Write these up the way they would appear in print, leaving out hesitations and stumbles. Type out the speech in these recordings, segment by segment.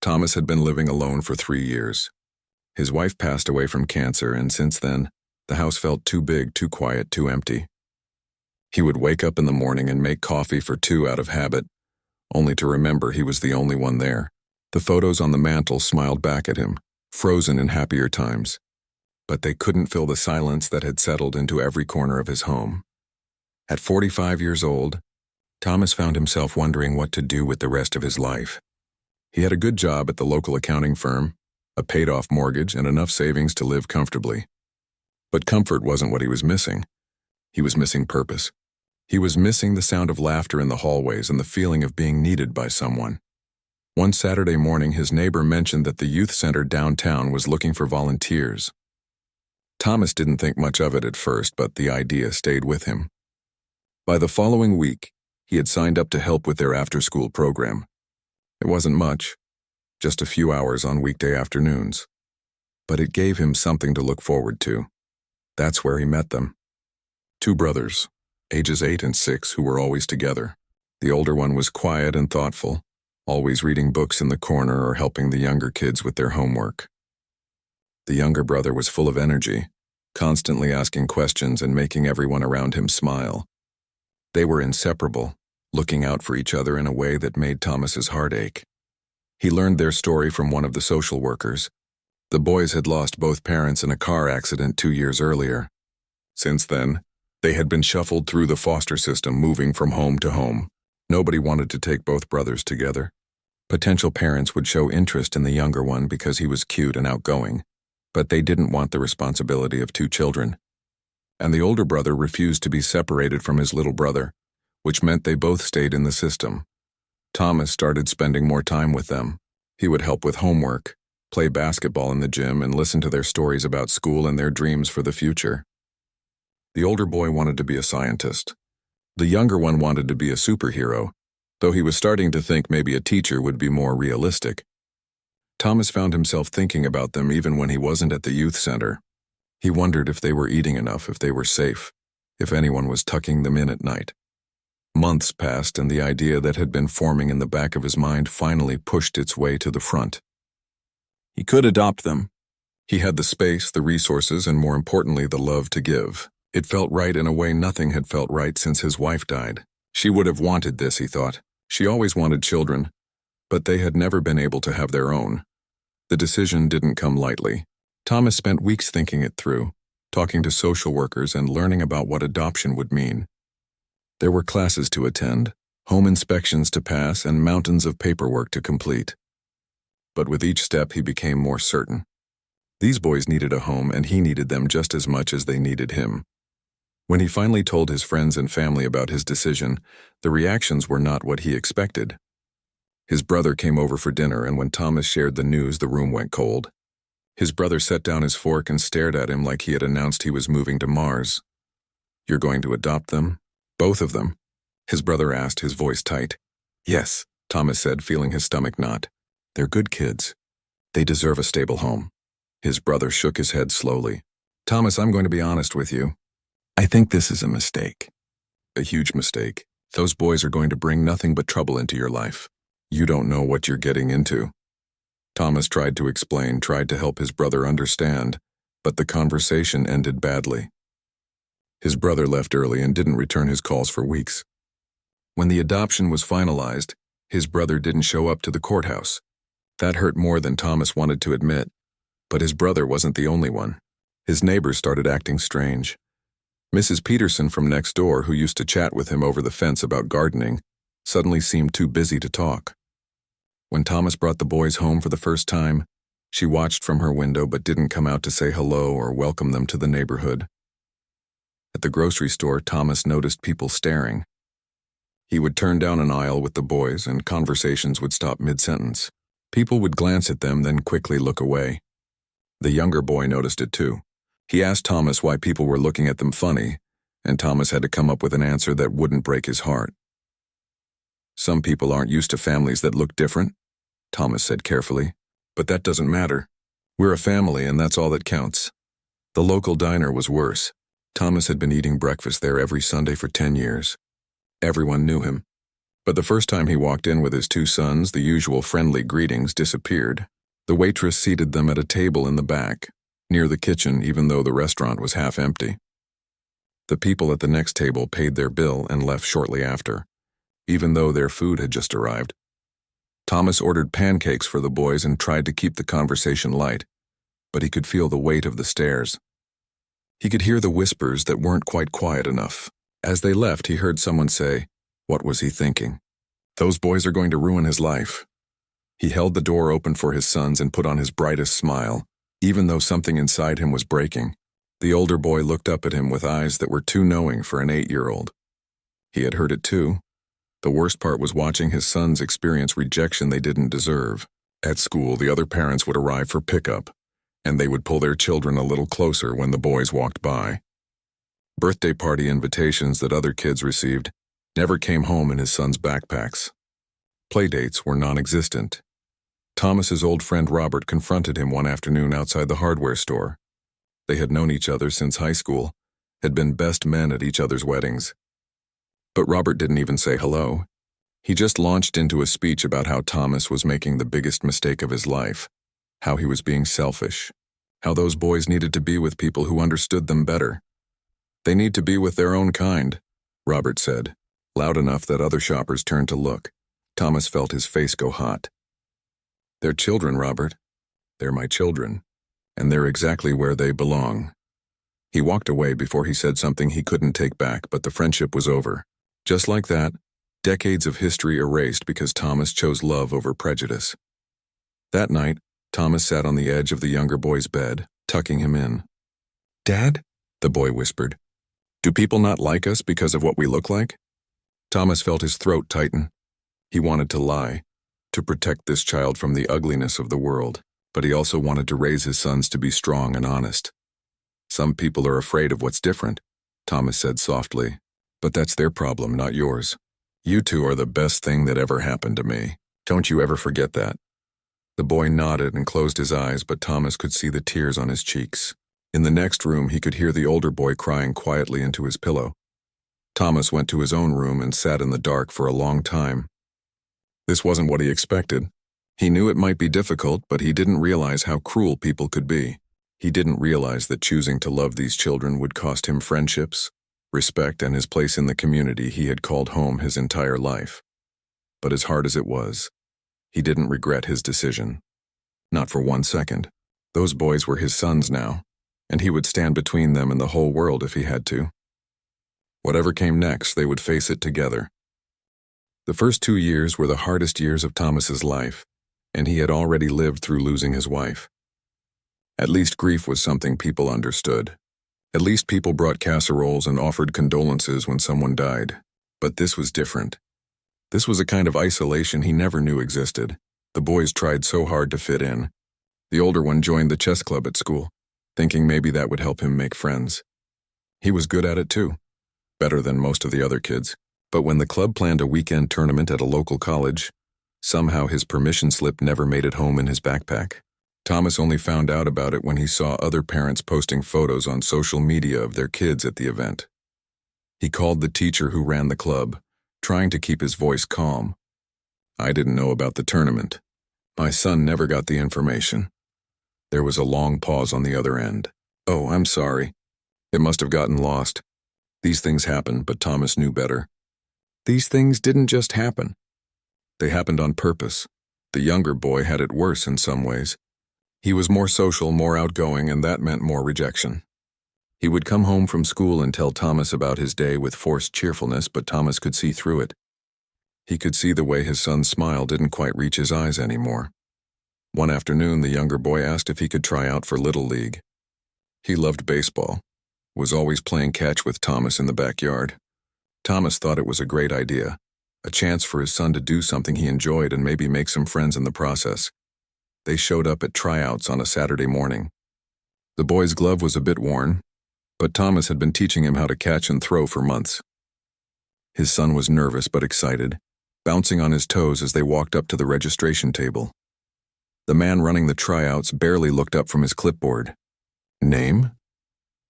Thomas had been living alone for 3 years. His wife passed away from cancer, and since then, the house felt too big, too quiet, too empty. He would wake up in the morning and make coffee for two out of habit, only to remember he was the only one there. The photos on the mantel smiled back at him, frozen in happier times. But they couldn't fill the silence that had settled into every corner of his home. At 45 years old, Thomas found himself wondering what to do with the rest of his life. He had a good job at the local accounting firm, a paid-off mortgage, and enough savings to live comfortably. But comfort wasn't what he was missing. He was missing purpose. He was missing the sound of laughter in the hallways and the feeling of being needed by someone. One Saturday morning, his neighbor mentioned that the youth center downtown was looking for volunteers. Thomas didn't think much of it at first, but the idea stayed with him. By the following week, he had signed up to help with their after-school program. It wasn't much, just a few hours on weekday afternoons. But it gave him something to look forward to. That's where he met them. Two brothers, ages 8 and 6, who were always together. The older one was quiet and thoughtful, always reading books in the corner or helping the younger kids with their homework. The younger brother was full of energy, constantly asking questions and making everyone around him smile. They were inseparable, looking out for each other in a way that made Thomas's heart ache. He learned their story from one of the social workers. The boys had lost both parents in a car accident 2 years earlier. Since then, they had been shuffled through the foster system, moving from home to home. Nobody wanted to take both brothers together. Potential parents would show interest in the younger one because he was cute and outgoing, but they didn't want the responsibility of 2 children. And the older brother refused to be separated from his little brother, which meant they both stayed in the system. Thomas started spending more time with them. He would help with homework, play basketball in the gym, and listen to their stories about school and their dreams for the future. The older boy wanted to be a scientist. The younger one wanted to be a superhero, though he was starting to think maybe a teacher would be more realistic. Thomas found himself thinking about them even when he wasn't at the youth center. He wondered if they were eating enough, if they were safe, if anyone was tucking them in at night. Months passed, and the idea that had been forming in the back of his mind finally pushed its way to the front. He could adopt them. He had the space, the resources, and more importantly, the love to give. It felt right in a way nothing had felt right since his wife died. She would have wanted this, he thought. She always wanted children, but they had never been able to have their own. The decision didn't come lightly. Thomas spent weeks thinking it through, talking to social workers and learning about what adoption would mean. There were classes to attend, home inspections to pass, and mountains of paperwork to complete. But with each step, he became more certain. These boys needed a home, and he needed them just as much as they needed him. When he finally told his friends and family about his decision, the reactions were not what he expected. His brother came over for dinner, and when Thomas shared the news, the room went cold. His brother set down his fork and stared at him like he had announced he was moving to Mars. "You're going to adopt them? Both of them?" his brother asked, his voice tight. "Yes," Thomas said, feeling his stomach knot. "They're good kids. They deserve a stable home." His brother shook his head slowly. "Thomas, I'm going to be honest with you. I think this is a mistake. A huge mistake. Those boys are going to bring nothing but trouble into your life. You don't know what you're getting into." Thomas tried to explain, tried to help his brother understand, but the conversation ended badly. His brother left early and didn't return his calls for weeks. When the adoption was finalized, his brother didn't show up to the courthouse. That hurt more than Thomas wanted to admit, but his brother wasn't the only one. His neighbors started acting strange. Mrs. Peterson from next door, who used to chat with him over the fence about gardening, suddenly seemed too busy to talk. When Thomas brought the boys home for the first time, she watched from her window but didn't come out to say hello or welcome them to the neighborhood. At the grocery store, Thomas noticed people staring. He would turn down an aisle with the boys, and conversations would stop mid-sentence. People would glance at them, then quickly look away. The younger boy noticed it too. He asked Thomas why people were looking at them funny, and Thomas had to come up with an answer that wouldn't break his heart. "Some people aren't used to families that look different," Thomas said carefully. "But that doesn't matter. We're a family, and that's all that counts." The local diner was worse. Thomas had been eating breakfast there every Sunday for 10 years. Everyone knew him. But the first time he walked in with his two sons, the usual friendly greetings disappeared. The waitress seated them at a table in the back, near the kitchen, even though the restaurant was half empty. The people at the next table paid their bill and left shortly after, even though their food had just arrived. Thomas ordered pancakes for the boys and tried to keep the conversation light, but he could feel the weight of the stares. He could hear the whispers that weren't quite quiet enough. As they left, he heard someone say, "What was he thinking? Those boys are going to ruin his life." He held the door open for his sons and put on his brightest smile, even though something inside him was breaking. The older boy looked up at him with eyes that were too knowing for an 8-year-old. He had heard it too. The worst part was watching his sons experience rejection they didn't deserve. At school, the other parents would arrive for pickup, and they would pull their children a little closer when the boys walked by. Birthday party invitations that other kids received never came home in his sons' backpacks. Playdates were non-existent. Thomas's old friend Robert confronted him one afternoon outside the hardware store. They had known each other since high school, had been best men at each other's weddings. But Robert didn't even say hello. He just launched into a speech about how Thomas was making the biggest mistake of his life, how he was being selfish, how those boys needed to be with people who understood them better. "They need to be with their own kind," Robert said, loud enough that other shoppers turned to look. Thomas felt his face go hot. "They're children, Robert. They're my children, and they're exactly where they belong." He walked away before he said something he couldn't take back, but the friendship was over. Just like that, decades of history erased because Thomas chose love over prejudice. That night, Thomas sat on the edge of the younger boy's bed, tucking him in. "Dad?" the boy whispered. "Do people not like us because of what we look like?" Thomas felt his throat tighten. He wanted to lie, to protect this child from the ugliness of the world, but he also wanted to raise his sons to be strong and honest. "Some people are afraid of what's different," Thomas said softly, "but that's their problem, not yours. You two are the best thing that ever happened to me. Don't you ever forget that." The boy nodded and closed his eyes, but Thomas could see the tears on his cheeks. In the next room, he could hear the older boy crying quietly into his pillow. Thomas went to his own room and sat in the dark for a long time. This wasn't what he expected. He knew it might be difficult, but he didn't realize how cruel people could be. He didn't realize that choosing to love these children would cost him friendships, respect, and his place in the community he had called home his entire life. But as hard as it was, he didn't regret his decision. Not for 1 second. Those boys were his sons now, and he would stand between them and the whole world if he had to. Whatever came next, they would face it together. The first 2 years were the hardest years of Thomas's life, and he had already lived through losing his wife. At least grief was something people understood. At least people brought casseroles and offered condolences when someone died. But this was different. This was a kind of isolation he never knew existed. The boys tried so hard to fit in. The older one joined the chess club at school, thinking maybe that would help him make friends. He was good at it too, better than most of the other kids. But when the club planned a weekend tournament at a local college, somehow his permission slip never made it home in his backpack. Thomas only found out about it when he saw other parents posting photos on social media of their kids at the event. He called the teacher who ran the club, trying to keep his voice calm. "I didn't know about the tournament. My son never got the information." There was a long pause on the other end. "Oh, I'm sorry. It must have gotten lost." These things happen, but Thomas knew better. These things didn't just happen. They happened on purpose. The younger boy had it worse in some ways. He was more social, more outgoing, and that meant more rejection. He would come home from school and tell Thomas about his day with forced cheerfulness, but Thomas could see through it. He could see the way his son's smile didn't quite reach his eyes anymore. One afternoon, the younger boy asked if he could try out for Little League. He loved baseball, was always playing catch with Thomas in the backyard. Thomas thought it was a great idea, a chance for his son to do something he enjoyed and maybe make some friends in the process. They showed up at tryouts on a Saturday morning. The boy's glove was a bit worn, but Thomas had been teaching him how to catch and throw for months. His son was nervous but excited, bouncing on his toes as they walked up to the registration table. The man running the tryouts barely looked up from his clipboard. "Name?"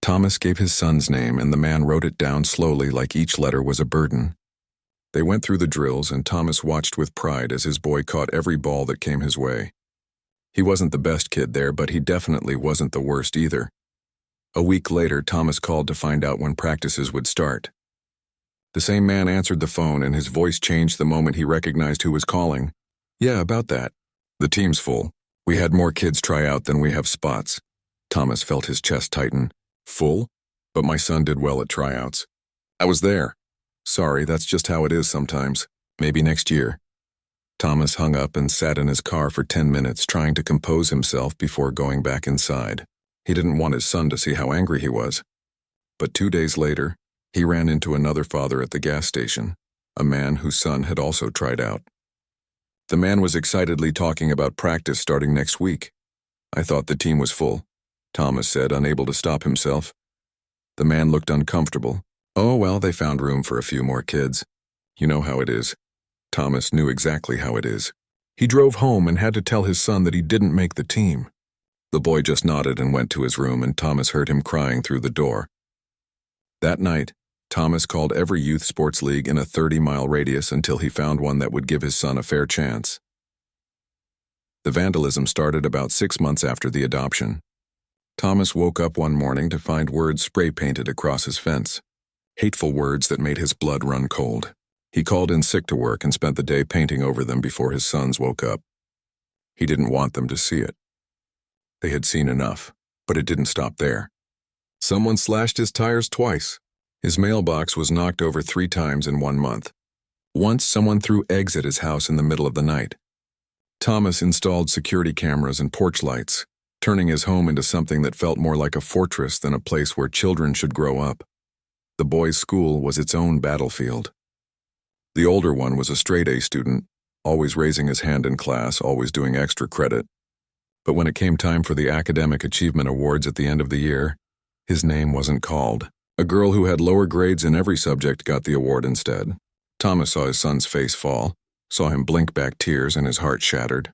Thomas gave his son's name, and the man wrote it down slowly like each letter was a burden. They went through the drills, and Thomas watched with pride as his boy caught every ball that came his way. He wasn't the best kid there, but he definitely wasn't the worst either. A week later, Thomas called to find out when practices would start. The same man answered the phone, and his voice changed the moment he recognized who was calling. "Yeah, about that. The team's full. We had more kids try out than we have spots." Thomas felt his chest tighten. "Full? But my son did well at tryouts. I was there. Sorry, that's just how it is sometimes. Maybe next year." Thomas hung up and sat in his car for 10 minutes trying to compose himself before going back inside. He didn't want his son to see how angry he was. But 2 days later, he ran into another father at the gas station, a man whose son had also tried out. The man was excitedly talking about practice starting next week. "I thought the team was full," Thomas said, unable to stop himself. The man looked uncomfortable. "Oh, well, they found room for a few more kids. You know how it is." Thomas knew exactly how it is. He drove home and had to tell his son that he didn't make the team. The boy just nodded and went to his room, and Thomas heard him crying through the door. That night, Thomas called every youth sports league in a 30-mile radius until he found one that would give his son a fair chance. The vandalism started about 6 months after the adoption. Thomas woke up one morning to find words spray-painted across his fence. Hateful words that made his blood run cold. He called in sick to work and spent the day painting over them before his sons woke up. He didn't want them to see it. They had seen enough, but it didn't stop there. Someone slashed his tires twice. His mailbox was knocked over 3 times in 1 month. Once, someone threw eggs at his house in the middle of the night. Thomas installed security cameras and porch lights, turning his home into something that felt more like a fortress than a place where children should grow up. The boys' school was its own battlefield. The older one was a straight-A student, always raising his hand in class, always doing extra credit. But when it came time for the Academic Achievement Awards at the end of the year, his name wasn't called. A girl who had lower grades in every subject got the award instead. Thomas saw his son's face fall, saw him blink back tears, and his heart shattered.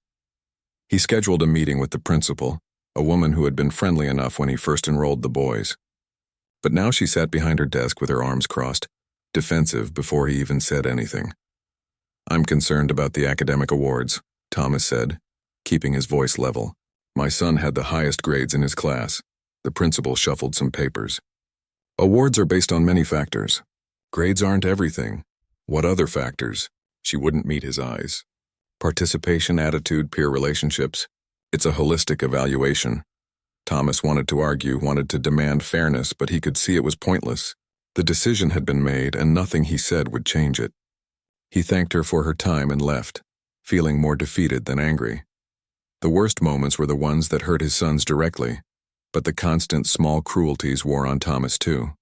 He scheduled a meeting with the principal, a woman who had been friendly enough when he first enrolled the boys. But now she sat behind her desk with her arms crossed, defensive before he even said anything. "I'm concerned about the academic awards," Thomas said, keeping his voice level. "My son had the highest grades in his class." The principal shuffled some papers. "Awards are based on many factors. Grades aren't everything." "What other factors?" She wouldn't meet his eyes. "Participation, attitude, peer relationships. It's a holistic evaluation." Thomas wanted to argue, wanted to demand fairness, but he could see it was pointless. The decision had been made, and nothing he said would change it. He thanked her for her time and left, feeling more defeated than angry. The worst moments were the ones that hurt his sons directly, but the constant small cruelties wore on Thomas too.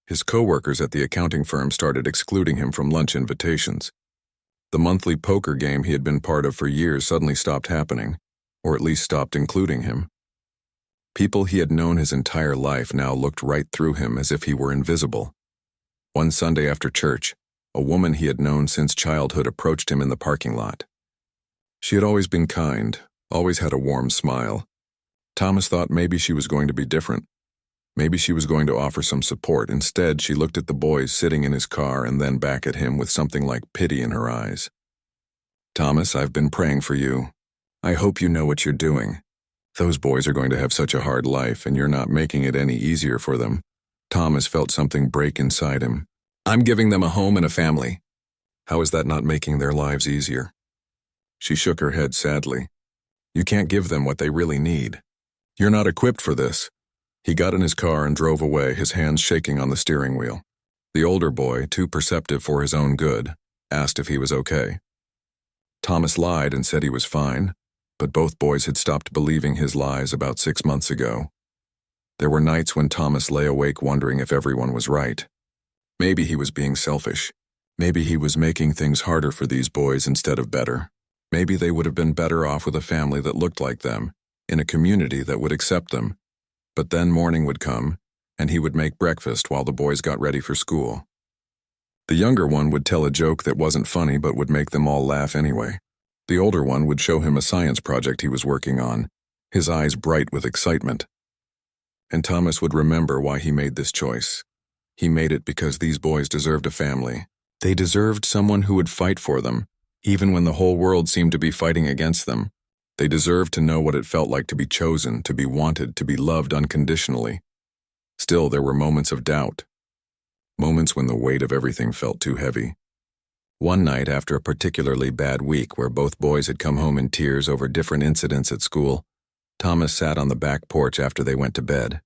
His co-workers at the accounting firm started excluding him from lunch invitations. The monthly poker game he had been part of for years suddenly stopped happening, or at least stopped including him. People he had known his entire life now looked right through him as if he were invisible. One Sunday after church, a woman he had known since childhood approached him in the parking lot. She had always been kind, always had a warm smile. Thomas thought maybe she was going to be different. Maybe she was going to offer some support. Instead, she looked at the boys sitting in his car and then back at him with something like pity in her eyes. "Thomas, I've been praying for you. I hope you know what you're doing. Those boys are going to have such a hard life, and you're not making it any easier for them." Thomas felt something break inside him. "I'm giving them a home and a family. How is that not making their lives easier?" She shook her head sadly. "You can't give them what they really need. You're not equipped for this." He got in his car and drove away, his hands shaking on the steering wheel. The older boy, too perceptive for his own good, asked if he was okay. Thomas lied and said he was fine, but both boys had stopped believing his lies about 6 months ago. There were nights when Thomas lay awake wondering if everyone was right. Maybe he was being selfish. Maybe he was making things harder for these boys instead of better. Maybe they would have been better off with a family that looked like them, in a community that would accept them. But then morning would come, and he would make breakfast while the boys got ready for school. The younger one would tell a joke that wasn't funny but would make them all laugh anyway. The older one would show him a science project he was working on, his eyes bright with excitement. And Thomas would remember why he made this choice. He made it because these boys deserved a family, They deserved someone who would fight for them, even when the whole world seemed to be fighting against them. They deserved to know what it felt like to be chosen, to be wanted, to be loved unconditionally. Still, there were moments of doubt. Moments when the weight of everything felt too heavy. One night, after a particularly bad week where both boys had come home in tears over different incidents at school, Thomas sat on the back porch after they went to bed.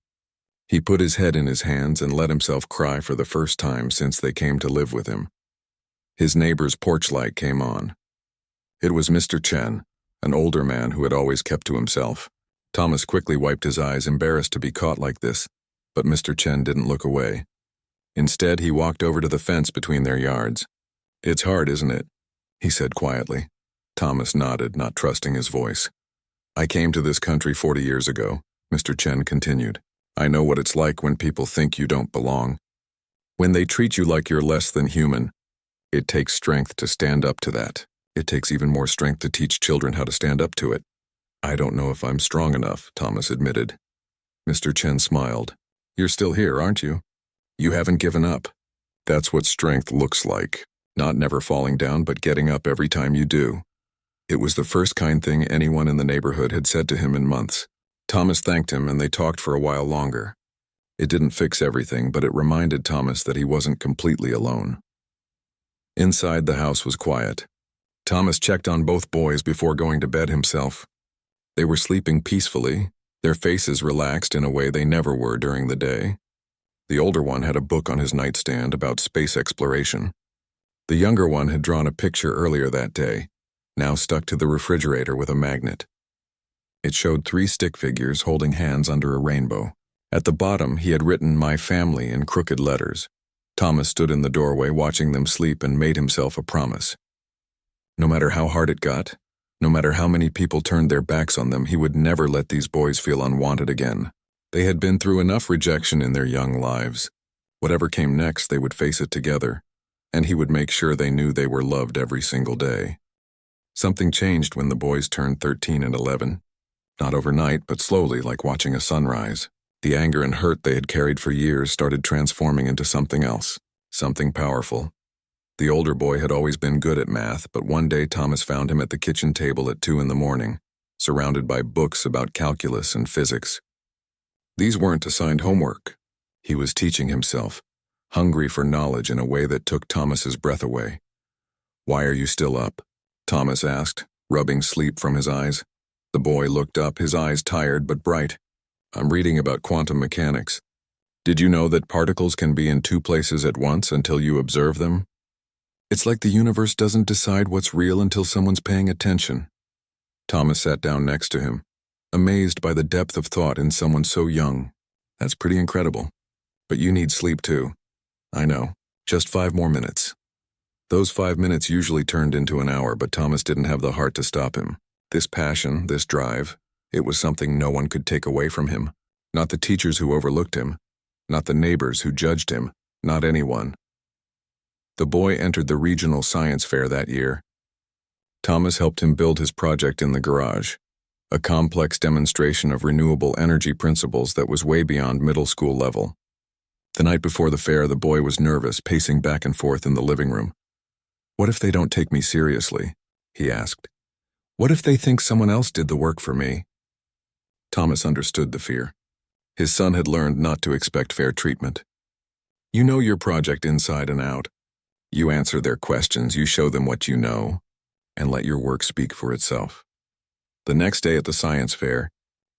He put his head in his hands and let himself cry for the first time since they came to live with him. His neighbor's porch light came on. It was Mr. Chen, an older man who had always kept to himself. Thomas quickly wiped his eyes, embarrassed to be caught like this, but Mr. Chen didn't look away. Instead, he walked over to the fence between their yards. "It's hard, isn't it?" he said quietly. Thomas nodded, not trusting his voice. "I came to this country 40 years ago," Mr. Chen continued. "I know what it's like when people think you don't belong. When they treat you like you're less than human. It takes strength to stand up to that. It takes even more strength to teach children how to stand up to it." "I don't know if I'm strong enough," Thomas admitted. Mr. Chen smiled. "You're still here, aren't you? You haven't given up. That's what strength looks like. Not never falling down, but getting up every time you do." It was the first kind thing anyone in the neighborhood had said to him in months. Thomas thanked him, and they talked for a while longer. It didn't fix everything, but it reminded Thomas that he wasn't completely alone. Inside, the house was quiet. Thomas checked on both boys before going to bed himself. They were sleeping peacefully, their faces relaxed in a way they never were during the day. The older one had a book on his nightstand about space exploration. The younger one had drawn a picture earlier that day, now stuck to the refrigerator with a magnet. It showed 3 stick figures holding hands under a rainbow. At the bottom, he had written "My family" in crooked letters. Thomas stood in the doorway watching them sleep and made himself a promise. No matter how hard it got, no matter how many people turned their backs on them, he would never let these boys feel unwanted again. They had been through enough rejection in their young lives. Whatever came next, they would face it together, and he would make sure they knew they were loved every single day. Something changed when the boys turned 13 and 11. Not overnight, but slowly, like watching a sunrise. The anger and hurt they had carried for years started transforming into something else, something powerful. The older boy had always been good at math, but one day Thomas found him at the kitchen table at 2 in the morning, surrounded by books about calculus and physics. These weren't assigned homework. He was teaching himself, hungry for knowledge in a way that took Thomas's breath away. "Why are you still up?" Thomas asked, rubbing sleep from his eyes. The boy looked up, his eyes tired but bright. "I'm reading about quantum mechanics. Did you know that particles can be in 2 places at once until you observe them? It's like the universe doesn't decide what's real until someone's paying attention." Thomas sat down next to him, amazed by the depth of thought in someone so young. "That's pretty incredible. But you need sleep too." "I know. Just 5 more minutes." Those 5 minutes usually turned into an hour, but Thomas didn't have the heart to stop him. This passion, this drive, it was something no one could take away from him. Not the teachers who overlooked him, not the neighbors who judged him, not anyone. The boy entered the regional science fair that year. Thomas helped him build his project in the garage, a complex demonstration of renewable energy principles that was way beyond middle school level. The night before the fair, the boy was nervous, pacing back and forth in the living room. "What if they don't take me seriously?" he asked. "What if they think someone else did the work for me?" Thomas understood the fear. His son had learned not to expect fair treatment. "You know your project inside and out. You answer their questions, you show them what you know, and let your work speak for itself." The next day at the science fair,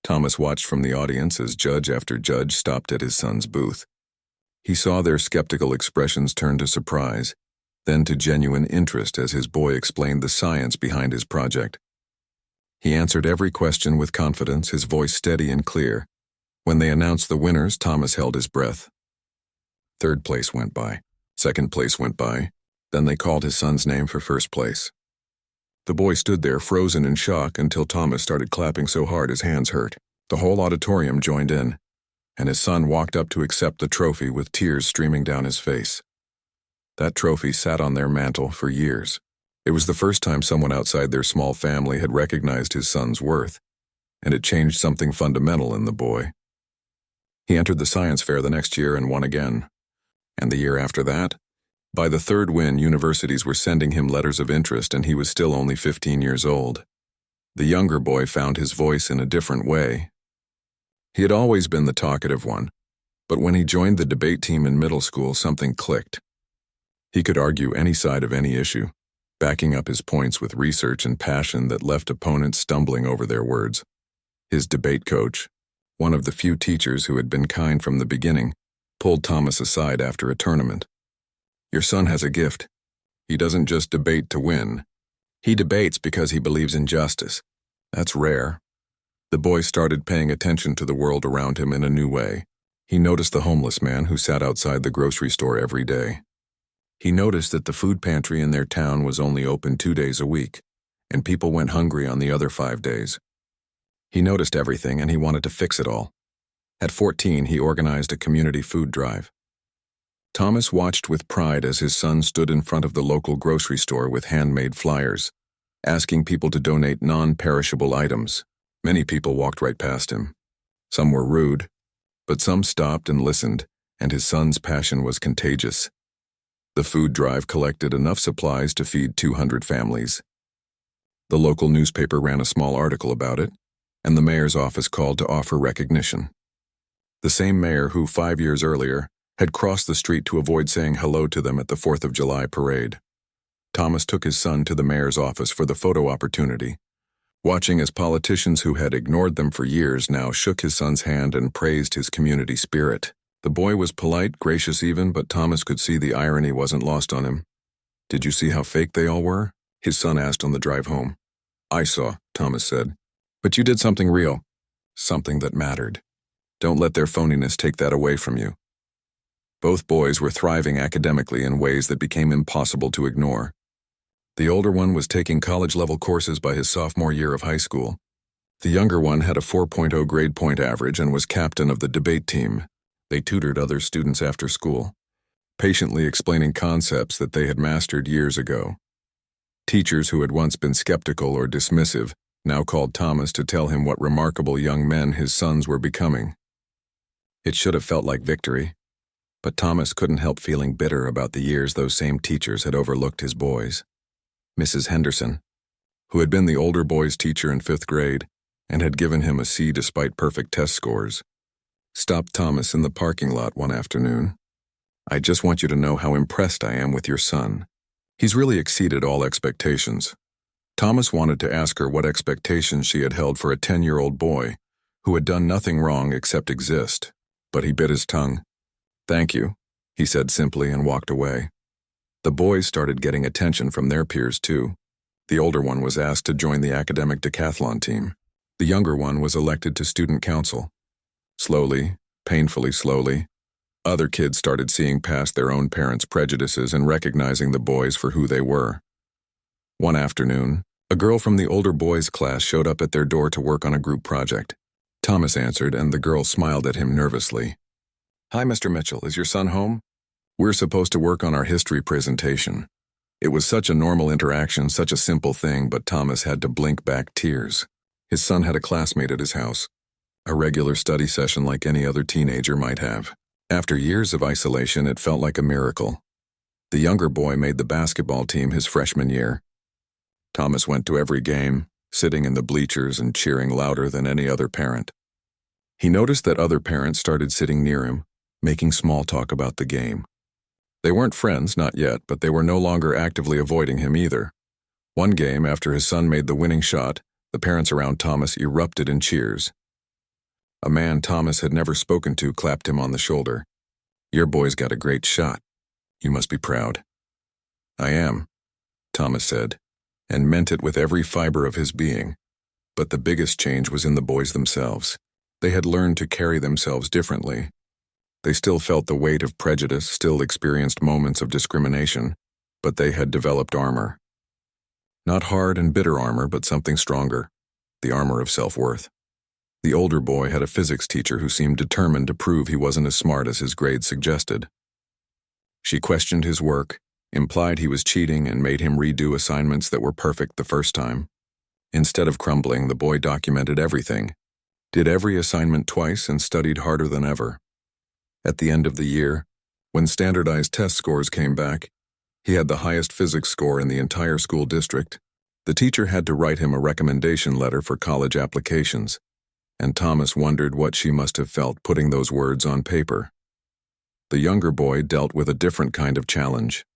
Thomas watched from the audience as judge after judge stopped at his son's booth. He saw their skeptical expressions turn to surprise, then to genuine interest as his boy explained the science behind his project. He answered every question with confidence, his voice steady and clear. When they announced the winners, Thomas held his breath. 3rd place went by. 2nd place went by. Then they called his son's name for 1st place. The boy stood there, frozen in shock, until Thomas started clapping so hard his hands hurt. The whole auditorium joined in, and his son walked up to accept the trophy with tears streaming down his face. That trophy sat on their mantle for years. It was the first time someone outside their small family had recognized his son's worth, and it changed something fundamental in the boy. He entered the science fair the next year and won again. And the year after that, By the third win, universities were sending him letters of interest, and he was still only 15 years old. The younger boy found his voice in a different way. He had always been the talkative one, but when he joined the debate team in middle school, something clicked. He could argue any side of any issue, backing up his points with research and passion that left opponents stumbling over their words. His debate coach, one of the few teachers who had been kind from the beginning, pulled Thomas aside after a tournament. "Your son has a gift. He doesn't just debate to win. He debates because he believes in justice. That's rare." The boy started paying attention to the world around him in a new way. He noticed the homeless man who sat outside the grocery store every day. He noticed that the food pantry in their town was only open 2 days a week, and people went hungry on the other 5 days. He noticed everything, and he wanted to fix it all. At 14, he organized a community food drive. Thomas watched with pride as his son stood in front of the local grocery store with handmade flyers, asking people to donate non-perishable items. Many people walked right past him. Some were rude, but some stopped and listened, and his son's passion was contagious. The food drive collected enough supplies to feed 200 families. The local newspaper ran a small article about it, and the mayor's office called to offer recognition. The same mayor who 5 years earlier had crossed the street to avoid saying hello to them at the 4th of July parade. Thomas took his son to the mayor's office for the photo opportunity, watching as politicians who had ignored them for years now shook his son's hand and praised his community spirit. The boy was polite, gracious even, but Thomas could see the irony wasn't lost on him. "Did you see how fake they all were?" his son asked on the drive home. "I saw," Thomas said. "But you did something real. Something that mattered. Don't let their phoniness take that away from you." Both boys were thriving academically in ways that became impossible to ignore. The older one was taking college-level courses by his sophomore year of high school. The younger one had a 4.0 grade point average and was captain of the debate team. They tutored other students after school, patiently explaining concepts that they had mastered years ago. Teachers who had once been skeptical or dismissive now called Thomas to tell him what remarkable young men his sons were becoming. It should have felt like victory, but Thomas couldn't help feeling bitter about the years those same teachers had overlooked his boys. Mrs. Henderson, who had been the older boy's teacher in 5th grade and had given him a C despite perfect test scores, stopped Thomas in the parking lot one afternoon. "I just want you to know how impressed I am with your son. He's really exceeded all expectations." Thomas wanted to ask her what expectations she had held for a 10-year-old boy who had done nothing wrong except exist, but he bit his tongue. "Thank you," he said simply and walked away. The boys started getting attention from their peers too. The older one was asked to join the academic decathlon team. The younger one was elected to student council. Slowly, painfully slowly, other kids started seeing past their own parents' prejudices and recognizing the boys for who they were. One afternoon, a girl from the older boys' class showed up at their door to work on a group project. Thomas answered, and the girl smiled at him nervously. "Hi, Mr. Mitchell, is your son home? We're supposed to work on our history presentation." It was such a normal interaction, such a simple thing, but Thomas had to blink back tears. His son had a classmate at his house, a regular study session like any other teenager might have. After years of isolation, it felt like a miracle. The younger boy made the basketball team his freshman year. Thomas went to every game, sitting in the bleachers and cheering louder than any other parent. He noticed that other parents started sitting near him, making small talk about the game. They weren't friends, not yet, but they were no longer actively avoiding him either. One game, after his son made the winning shot, the parents around Thomas erupted in cheers. A man Thomas had never spoken to clapped him on the shoulder. "Your boy's got a great shot. You must be proud." "I am," Thomas said, and meant it with every fiber of his being. But the biggest change was in the boys themselves. They had learned to carry themselves differently. They still felt the weight of prejudice, still experienced moments of discrimination, but they had developed armor. Not hard and bitter armor, but something stronger, the armor of self-worth. The older boy had a physics teacher who seemed determined to prove he wasn't as smart as his grades suggested. She questioned his work, implied he was cheating, and made him redo assignments that were perfect the first time. Instead of crumbling, the boy documented everything, did every assignment twice, and studied harder than ever. At the end of the year, when standardized test scores came back, He had the highest physics score in the entire school district. The teacher had to write him a recommendation letter for college applications, and Thomas wondered what she must have felt putting those words on paper. The younger boy dealt with a different kind of challenge.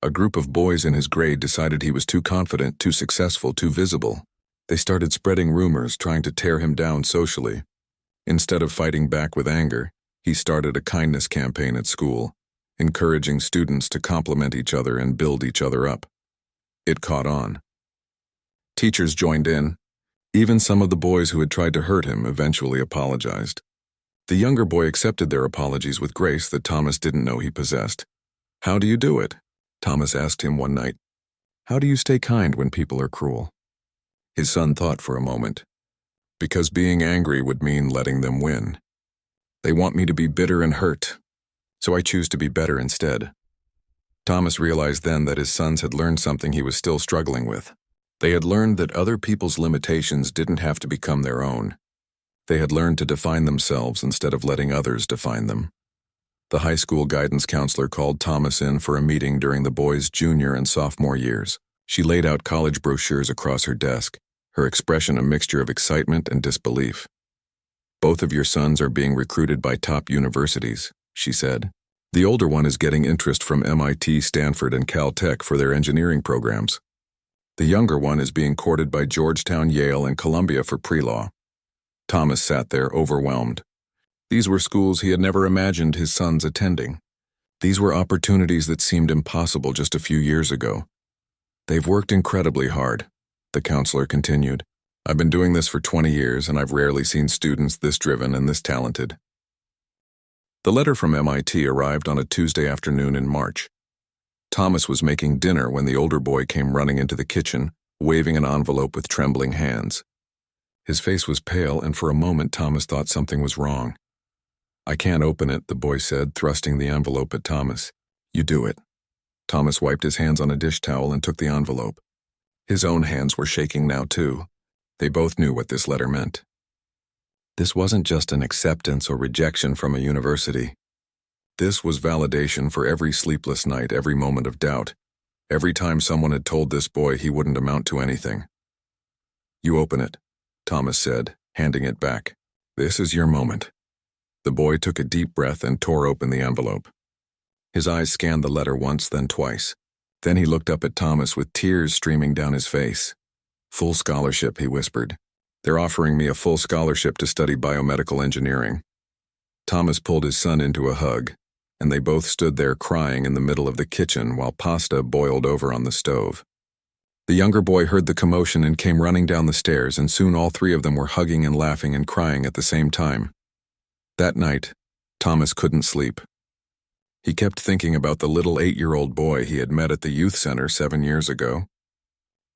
A group of boys in his grade decided he was too confident, too successful, too visible. They started spreading rumors, trying to tear him down socially. Instead of fighting back with anger, he started a kindness campaign at school, encouraging students to compliment each other and build each other up. It caught on. Teachers joined in. Even some of the boys who had tried to hurt him eventually apologized. The younger boy accepted their apologies with grace that Thomas didn't know he possessed. "How do you do it?" Thomas asked him one night. "How do you stay kind when people are cruel?" His son thought for a moment. "Because being angry would mean letting them win. They want me to be bitter and hurt, so I choose to be better instead." Thomas realized then that his sons had learned something he was still struggling with. They had learned that other people's limitations didn't have to become their own. They had learned to define themselves instead of letting others define them. The high school guidance counselor called Thomas in for a meeting during the boys' junior and sophomore years. She laid out college brochures across her desk, her expression a mixture of excitement and disbelief. "Both of your sons are being recruited by top universities," she said. "The older one is getting interest from MIT, Stanford, and Caltech for their engineering programs. The younger one is being courted by Georgetown, Yale, and Columbia for pre-law." Thomas sat there overwhelmed. These were schools he had never imagined his sons attending. These were opportunities that seemed impossible just a few years ago. "They've worked incredibly hard," the counselor continued. "I've been doing this for 20 years, and I've rarely seen students this driven and this talented." The letter from MIT arrived on a Tuesday afternoon in March. Thomas was making dinner when the older boy came running into the kitchen, waving an envelope with trembling hands. His face was pale, and for a moment Thomas thought something was wrong. "I can't open it," the boy said, thrusting the envelope at Thomas. "You do it." Thomas wiped his hands on a dish towel and took the envelope. His own hands were shaking now, too. They both knew what this letter meant. This wasn't just an acceptance or rejection from a university. This was validation for every sleepless night, every moment of doubt, every time someone had told this boy he wouldn't amount to anything. "You open it," Thomas said, handing it back. "This is your moment." The boy took a deep breath and tore open the envelope. His eyes scanned the letter once, then twice. Then he looked up at Thomas with tears streaming down his face. "Full scholarship," he whispered. "They're offering me a full scholarship to study biomedical engineering." Thomas pulled his son into a hug, and they both stood there crying in the middle of the kitchen while pasta boiled over on the stove. The younger boy heard the commotion and came running down the stairs, and soon all three of them were hugging and laughing and crying at the same time. That night, Thomas couldn't sleep. He kept thinking about the little 8-year-old boy he had met at the youth center 7 years ago.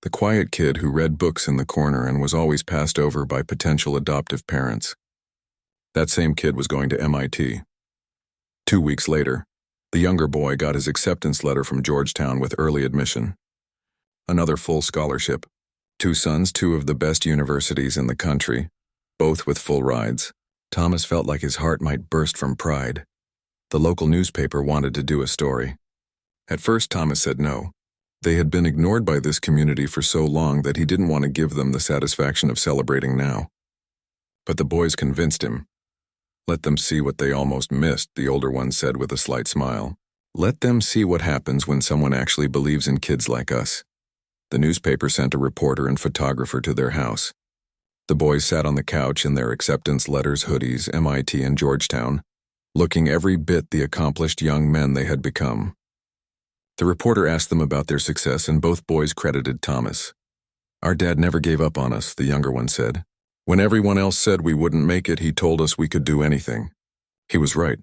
The quiet kid who read books in the corner and was always passed over by potential adoptive parents. That same kid was going to MIT. 2 weeks later, the younger boy got his acceptance letter from Georgetown with early admission. Another full scholarship. 2 sons, 2 of the best universities in the country, both with full rides. Thomas felt like his heart might burst from pride. The local newspaper wanted to do a story. At first, Thomas said no. They had been ignored by this community for so long that he didn't want to give them the satisfaction of celebrating now. But the boys convinced him. "Let them see what they almost missed," the older one said with a slight smile. "Let them see what happens when someone actually believes in kids like us." The newspaper sent a reporter and photographer to their house. The boys sat on the couch in their acceptance letters, hoodies, MIT and Georgetown, looking every bit the accomplished young men they had become. The reporter asked them about their success, and both boys credited Thomas. "Our dad never gave up on us," the younger one said. "When everyone else said we wouldn't make it, he told us we could do anything." He was right.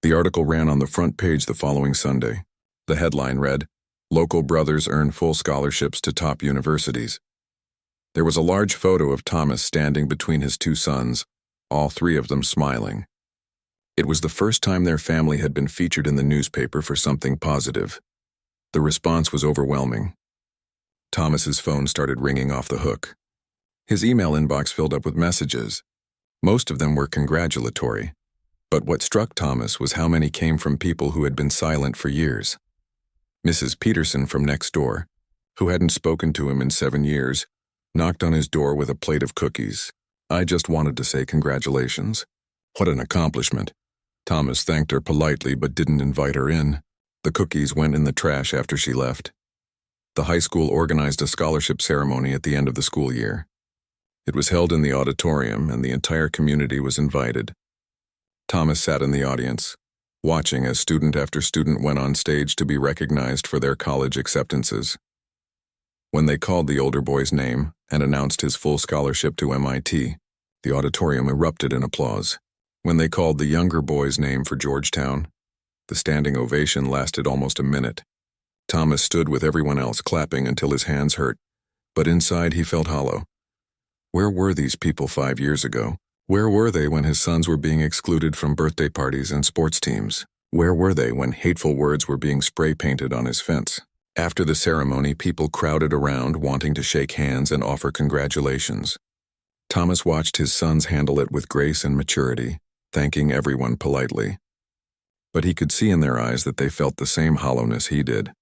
The article ran on the front page the following Sunday. The headline read, "Local brothers earn full scholarships to top universities." There was a large photo of Thomas standing between his 2 sons, all 3 of them smiling. It was the first time their family had been featured in the newspaper for something positive. The response was overwhelming. Thomas's phone started ringing off the hook. His email inbox filled up with messages. Most of them were congratulatory. But what struck Thomas was how many came from people who had been silent for years. Mrs. Peterson from next door, who hadn't spoken to him in 7 years, knocked on his door with a plate of cookies. I just wanted to say congratulations. What an accomplishment. Thomas thanked her politely but didn't invite her in. The cookies went in the trash after she left. The high school organized a scholarship ceremony at the end of the school year. It was held in the auditorium and the entire community was invited. Thomas sat in the audience, watching as student after student went on stage to be recognized for their college acceptances. When they called the older boy's name and announced his full scholarship to MIT, the auditorium erupted in applause. When they called the younger boy's name for Georgetown, the standing ovation lasted almost a minute. Thomas stood with everyone else clapping until his hands hurt, but inside he felt hollow. Where were these people 5 years ago? Where were they when his sons were being excluded from birthday parties and sports teams? Where were they when hateful words were being spray-painted on his fence? After the ceremony, people crowded around wanting to shake hands and offer congratulations. Thomas watched his sons handle it with grace and maturity, thanking everyone politely. But he could see in their eyes that they felt the same hollowness he did.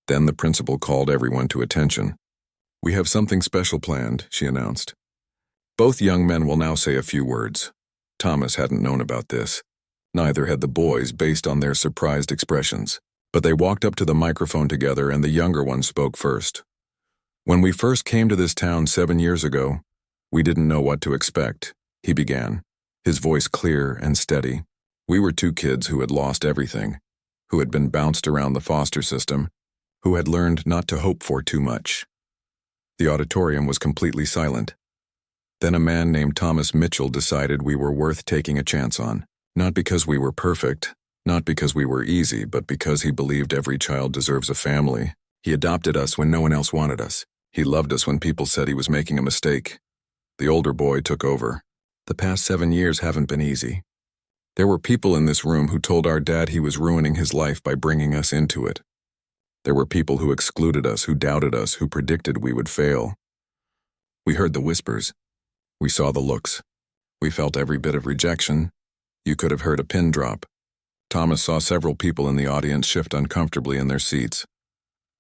Then the principal called everyone to attention. "We have something special planned," she announced. Both young men will now say a few words. Thomas hadn't known about this. Neither had the boys, based on their surprised expressions. But they walked up to the microphone together and the younger one spoke first. "When we first came to this town 7 years ago, we didn't know what to expect," he began, his voice clear and steady. "We were 2 kids who had lost everything, who had been bounced around the foster system, who had learned not to hope for too much." The auditorium was completely silent. Then a man named Thomas Mitchell decided we were worth taking a chance on. Not because we were perfect, not because we were easy, but because he believed every child deserves a family. He adopted us when no one else wanted us. He loved us when people said he was making a mistake. The older boy took over. "The past 7 years haven't been easy. There were people in this room who told our dad he was ruining his life by bringing us into it. There were people who excluded us, who doubted us, who predicted we would fail. We heard the whispers. We saw the looks. We felt every bit of rejection. You could have heard a pin drop." Thomas saw several people in the audience shift uncomfortably in their seats.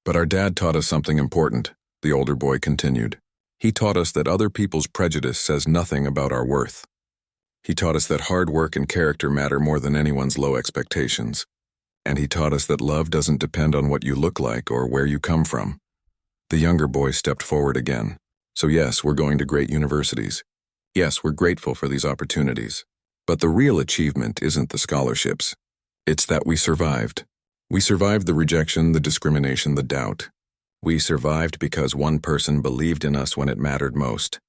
"But our dad taught us something important," the older boy continued. "He taught us that other people's prejudice says nothing about our worth. He taught us that hard work and character matter more than anyone's low expectations. And he taught us that love doesn't depend on what you look like or where you come from." The younger boy stepped forward again. "So yes, we're going to great universities. Yes, we're grateful for these opportunities. But the real achievement isn't the scholarships. It's that we survived. We survived the rejection, the discrimination, the doubt. We survived because one person believed in us when it mattered most."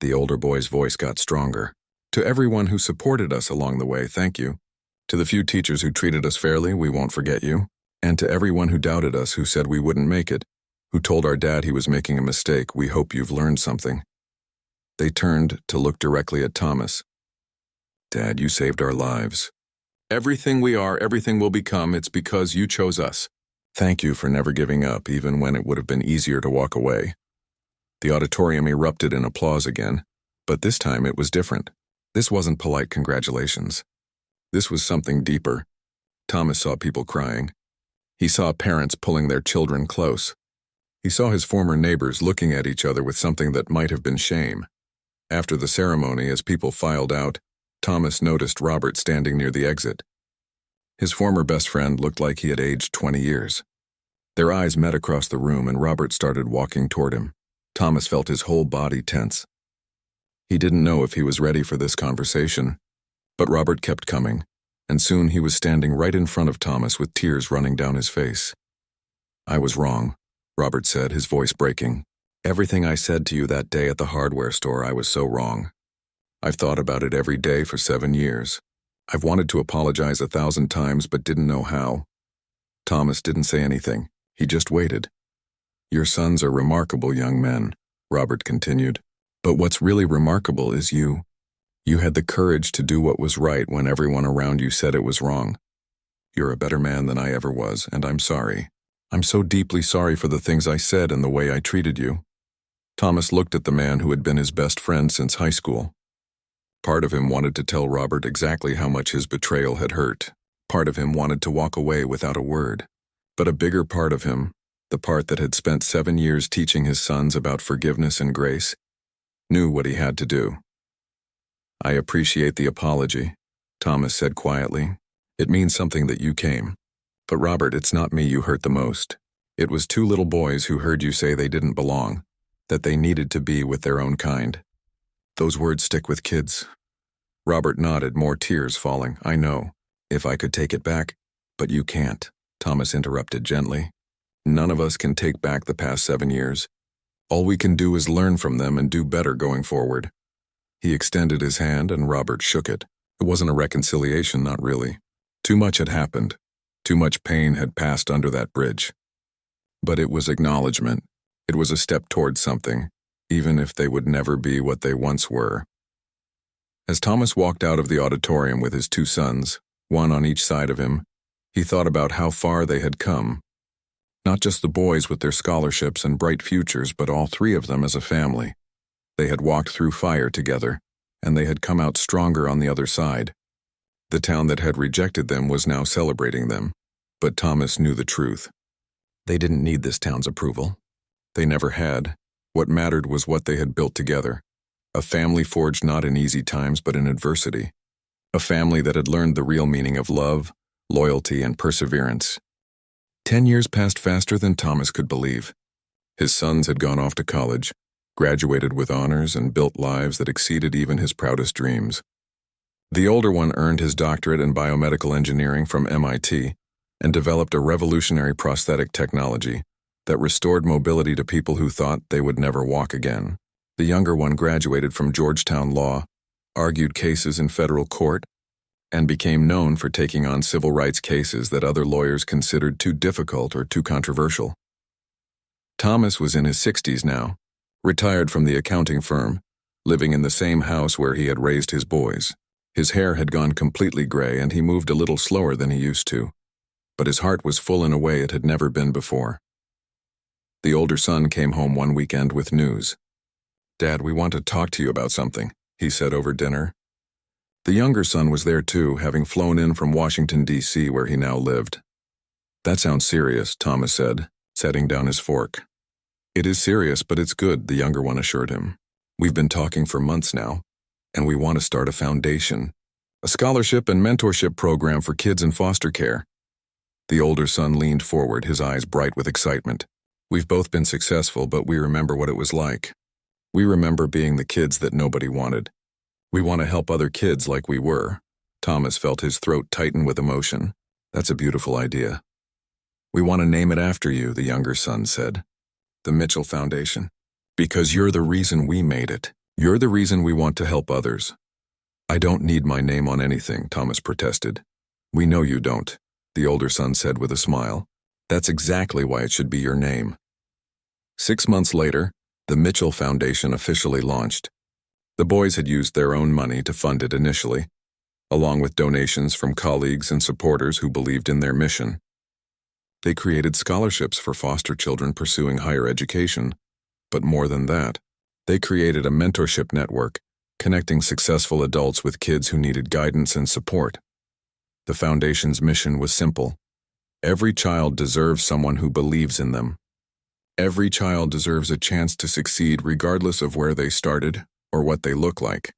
The older boy's voice got stronger. "To everyone who supported us along the way, thank you. To the few teachers who treated us fairly, we won't forget you. And to everyone who doubted us, who said we wouldn't make it, who told our dad he was making a mistake, we hope you've learned something." They turned to look directly at Thomas. "Dad, you saved our lives. Everything we are, everything we'll become, it's because you chose us. Thank you for never giving up, even when it would have been easier to walk away." The auditorium erupted in applause again, but this time it was different. This wasn't polite congratulations. This was something deeper. Thomas saw people crying. He saw parents pulling their children close. He saw his former neighbors looking at each other with something that might have been shame. After the ceremony, as people filed out, Thomas noticed Robert standing near the exit. His former best friend looked like he had aged 20 years. Their eyes met across the room and Robert started walking toward him. Thomas felt his whole body tense. He didn't know if he was ready for this conversation, but Robert kept coming, and soon he was standing right in front of Thomas with tears running down his face. "I was wrong," Robert said, his voice breaking. "Everything I said to you that day at the hardware store, I was so wrong. I've thought about it every day for 7 years. I've wanted to apologize 1,000 times but didn't know how." Thomas didn't say anything. He just waited. "Your sons are remarkable young men," Robert continued. "But what's really remarkable is you. You had the courage to do what was right when everyone around you said it was wrong. You're a better man than I ever was, and I'm sorry. I'm so deeply sorry for the things I said and the way I treated you." Thomas looked at the man who had been his best friend since high school. Part of him wanted to tell Robert exactly how much his betrayal had hurt. Part of him wanted to walk away without a word. But a bigger part of him, the part that had spent 7 years teaching his sons about forgiveness and grace, knew what he had to do. "I appreciate the apology," Thomas said quietly. "It means something that you came. But Robert, it's not me you hurt the most. It was 2 little boys who heard you say they didn't belong, that they needed to be with their own kind. Those words stick with kids." Robert nodded, more tears falling. "I know, if I could take it back, but you can't," Thomas interrupted gently. "None of us can take back the past 7 years. All we can do is learn from them and do better going forward." He extended his hand and Robert shook it. It wasn't a reconciliation, not really. Too much had happened. Too much pain had passed under that bridge. But it was acknowledgement. It was a step towards something, even if they would never be what they once were. As Thomas walked out of the auditorium with his 2 sons, one on each side of him, he thought about how far they had come. Not just the boys with their scholarships and bright futures, but all 3 of them as a family. They had walked through fire together, and they had come out stronger on the other side. The town that had rejected them was now celebrating them, but Thomas knew the truth. They didn't need this town's approval. They never had. What mattered was what they had built together. A family forged not in easy times but in adversity. A family that had learned the real meaning of love, loyalty, and perseverance. 10 years passed faster than Thomas could believe. His sons had gone off to college, graduated with honors, and built lives that exceeded even his proudest dreams. The older one earned his doctorate in biomedical engineering from MIT and developed a revolutionary prosthetic technology that restored mobility to people who thought they would never walk again. The younger one graduated from Georgetown Law, argued cases in federal court, and became known for taking on civil rights cases that other lawyers considered too difficult or too controversial. Thomas was in his 60s now, retired from the accounting firm, living in the same house where he had raised his boys. His hair had gone completely gray and he moved a little slower than he used to, but his heart was full in a way it had never been before. The older son came home one weekend with news. "Dad, we want to talk to you about something," he said over dinner. The younger son was there too, having flown in from Washington, D.C., where he now lived. "That sounds serious," Thomas said, setting down his fork. "It is serious, but it's good," the younger one assured him. "We've been talking for months now, and we want to start a foundation, a scholarship and mentorship program for kids in foster care." The older son leaned forward, his eyes bright with excitement. "We've both been successful, but we remember what it was like. We remember being the kids that nobody wanted. We want to help other kids like we were." Thomas felt his throat tighten with emotion. "That's a beautiful idea." "We want to name it after you," the younger son said. "The Mitchell Foundation. Because you're the reason we made it. You're the reason we want to help others." "I don't need my name on anything," Thomas protested. "We know you don't," the older son said with a smile. "That's exactly why it should be your name." 6 months later, the Mitchell Foundation officially launched. The boys had used their own money to fund it initially, along with donations from colleagues and supporters who believed in their mission. They created scholarships for foster children pursuing higher education, but more than that, they created a mentorship network connecting successful adults with kids who needed guidance and support. The foundation's mission was simple. Every child deserves someone who believes in them. Every child deserves a chance to succeed regardless of where they started or what they look like.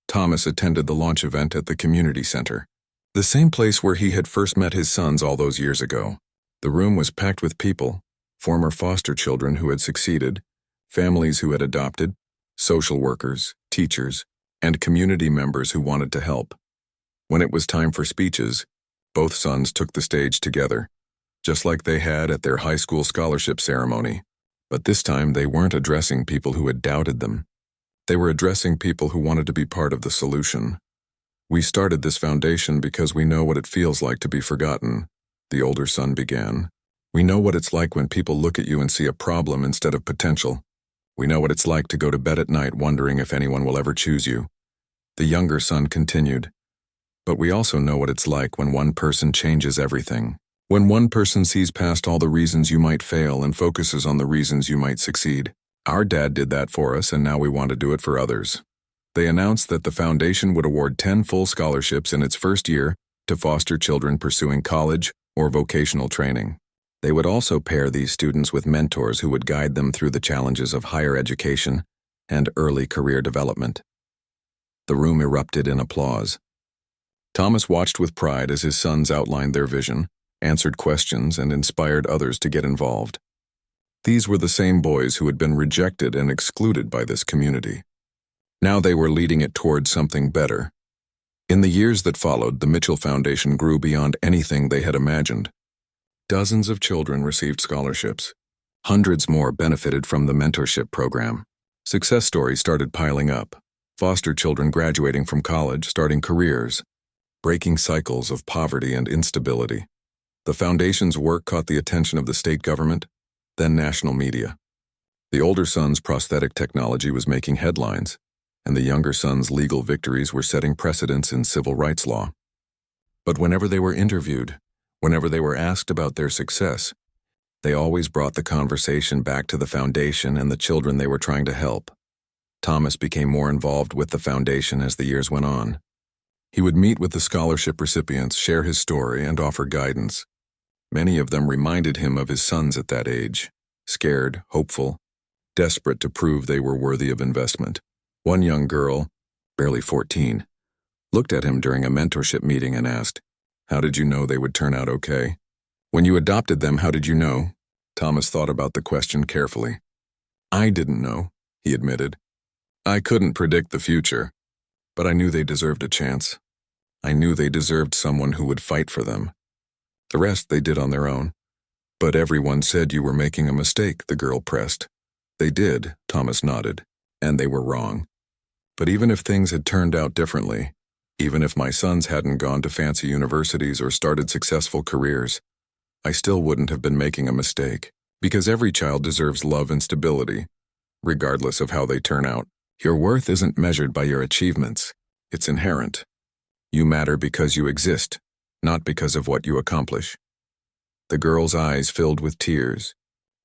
Thomas attended the launch event at the community center, the same place where he had first met his sons all those years ago. The room was packed with people, former foster children who had succeeded, families who had adopted, social workers, teachers, and community members who wanted to help. When it was time for speeches, both sons took the stage together, just like they had at their high school scholarship ceremony. But this time they weren't addressing people who had doubted them. They were addressing people who wanted to be part of the solution. "We started this foundation because we know what it feels like to be forgotten," the older son began. "We know what it's like when people look at you and see a problem instead of potential. We know what it's like to go to bed at night wondering if anyone will ever choose you." The younger son continued. "But we also know what it's like when one person changes everything. When one person sees past all the reasons you might fail and focuses on the reasons you might succeed. Our dad did that for us, and now we want to do it for others." They announced that the foundation would award 10 full scholarships in its first year to foster children pursuing college or vocational training. They would also pair these students with mentors who would guide them through the challenges of higher education and early career development. The room erupted in applause. Thomas watched with pride as his sons outlined their vision, answered questions, and inspired others to get involved. These were the same boys who had been rejected and excluded by this community. Now they were leading it towards something better. In the years that followed, the Mitchell Foundation grew beyond anything they had imagined. Dozens of children received scholarships. Hundreds more benefited from the mentorship program. Success stories started piling up. Foster children graduating from college, starting careers, breaking cycles of poverty and instability. The foundation's work caught the attention of the state government, then national media. The older son's prosthetic technology was making headlines, and the younger son's legal victories were setting precedents in civil rights law. But whenever they were interviewed, whenever they were asked about their success, they always brought the conversation back to the foundation and the children they were trying to help. Thomas became more involved with the foundation as the years went on. He would meet with the scholarship recipients, share his story, and offer guidance. Many of them reminded him of his sons at that age, scared, hopeful, desperate to prove they were worthy of investment. One young girl, barely 14, looked at him during a mentorship meeting and asked, "How did you know they would turn out okay? When you adopted them, how did you know?" Thomas thought about the question carefully. "I didn't know," he admitted. "I couldn't predict the future, but I knew they deserved a chance. I knew they deserved someone who would fight for them. The rest they did on their own." "But everyone said you were making a mistake," the girl pressed. "They did," Thomas nodded, "and they were wrong. But even if things had turned out differently, even if my sons hadn't gone to fancy universities or started successful careers, I still wouldn't have been making a mistake, because every child deserves love and stability, regardless of how they turn out. Your worth isn't measured by your achievements. It's inherent. You matter because you exist, not because of what you accomplish." The girl's eyes filled with tears,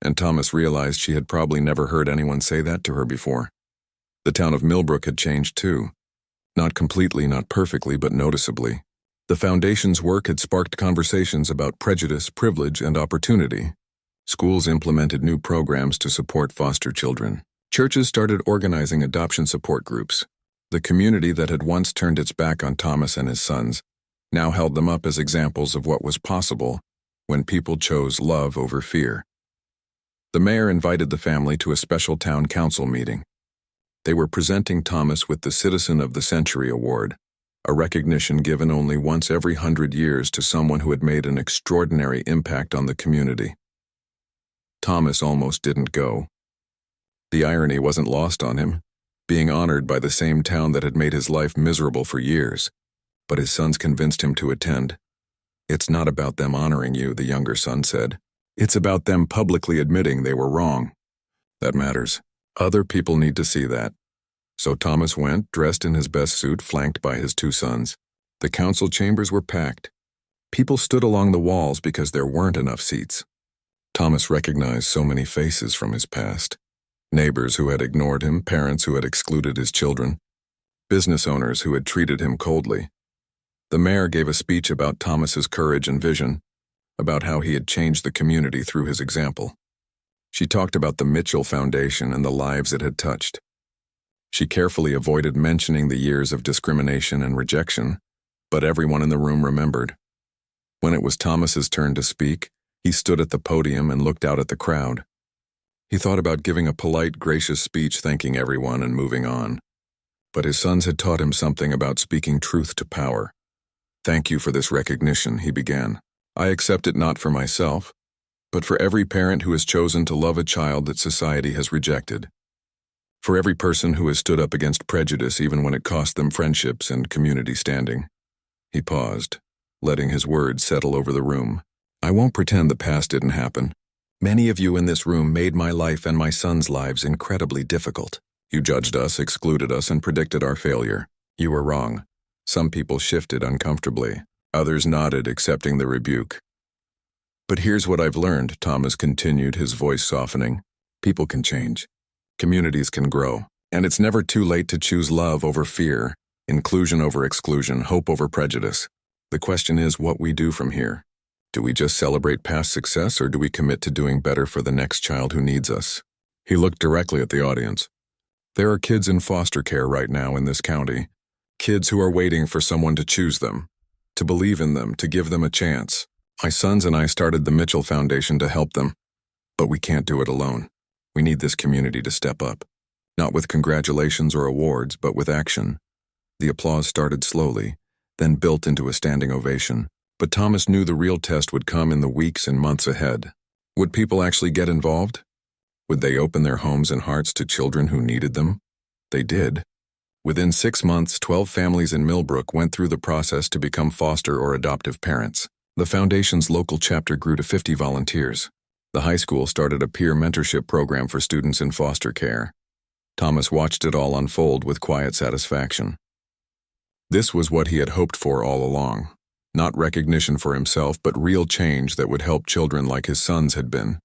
and Thomas realized she had probably never heard anyone say that to her before. The town of Millbrook had changed too. Not completely, not perfectly, but noticeably. The foundation's work had sparked conversations about prejudice, privilege, and opportunity. Schools implemented new programs to support foster children. Churches started organizing adoption support groups. The community that had once turned its back on Thomas and his sons now held them up as examples of what was possible when people chose love over fear. The mayor invited the family to a special town council meeting. They were presenting Thomas with the Citizen of the Century Award, a recognition given only once every 100 years to someone who had made an extraordinary impact on the community. Thomas almost didn't go. The irony wasn't lost on him, being honored by the same town that had made his life miserable for years, but his sons convinced him to attend. "It's not about them honoring you," the younger son said. "It's about them publicly admitting they were wrong. That matters. Other people need to see that." So Thomas went, dressed in his best suit, flanked by his two sons. The council chambers were packed. People stood along the walls because there weren't enough seats. Thomas recognized so many faces from his past. Neighbors who had ignored him, parents who had excluded his children, business owners who had treated him coldly. The mayor gave a speech about Thomas's courage and vision, about how he had changed the community through his example. She talked about the Mitchell Foundation and the lives it had touched. She carefully avoided mentioning the years of discrimination and rejection, but everyone in the room remembered. When it was Thomas's turn to speak, he stood at the podium and looked out at the crowd. He thought about giving a polite, gracious speech thanking everyone and moving on. But his sons had taught him something about speaking truth to power. "Thank you for this recognition," he began. "I accept it not for myself, but for every parent who has chosen to love a child that society has rejected. For every person who has stood up against prejudice even when it cost them friendships and community standing." He paused, letting his words settle over the room. "I won't pretend the past didn't happen. Many of you in this room made my life and my sons' lives incredibly difficult. You judged us, excluded us, and predicted our failure. You were wrong. Some people shifted uncomfortably. Others nodded, accepting the rebuke. But here's what I've learned," Thomas continued, his voice softening. "People can change. Communities can grow. And it's never too late to choose love over fear, inclusion over exclusion, hope over prejudice. The question is what we do from here. Do we just celebrate past success, or do we commit to doing better for the next child who needs us? He looked directly at the audience. There are kids in foster care right now in this county. Kids who are waiting for someone to choose them, to believe in them, to give them a chance. My sons and I started the Mitchell Foundation to help them, but we can't do it alone. We need this community to step up. Not with congratulations or awards, but with action. The applause started slowly, then built into a standing ovation. But Thomas knew the real test would come in the weeks and months ahead. Would people actually get involved? Would they open their homes and hearts to children who needed them? They did. Within 6 months, 12 families in Millbrook went through the process to become foster or adoptive parents. The foundation's local chapter grew to 50 volunteers. The high school started a peer mentorship program for students in foster care. Thomas watched it all unfold with quiet satisfaction. This was what he had hoped for all along. Not recognition for himself, but real change that would help children like his sons had been.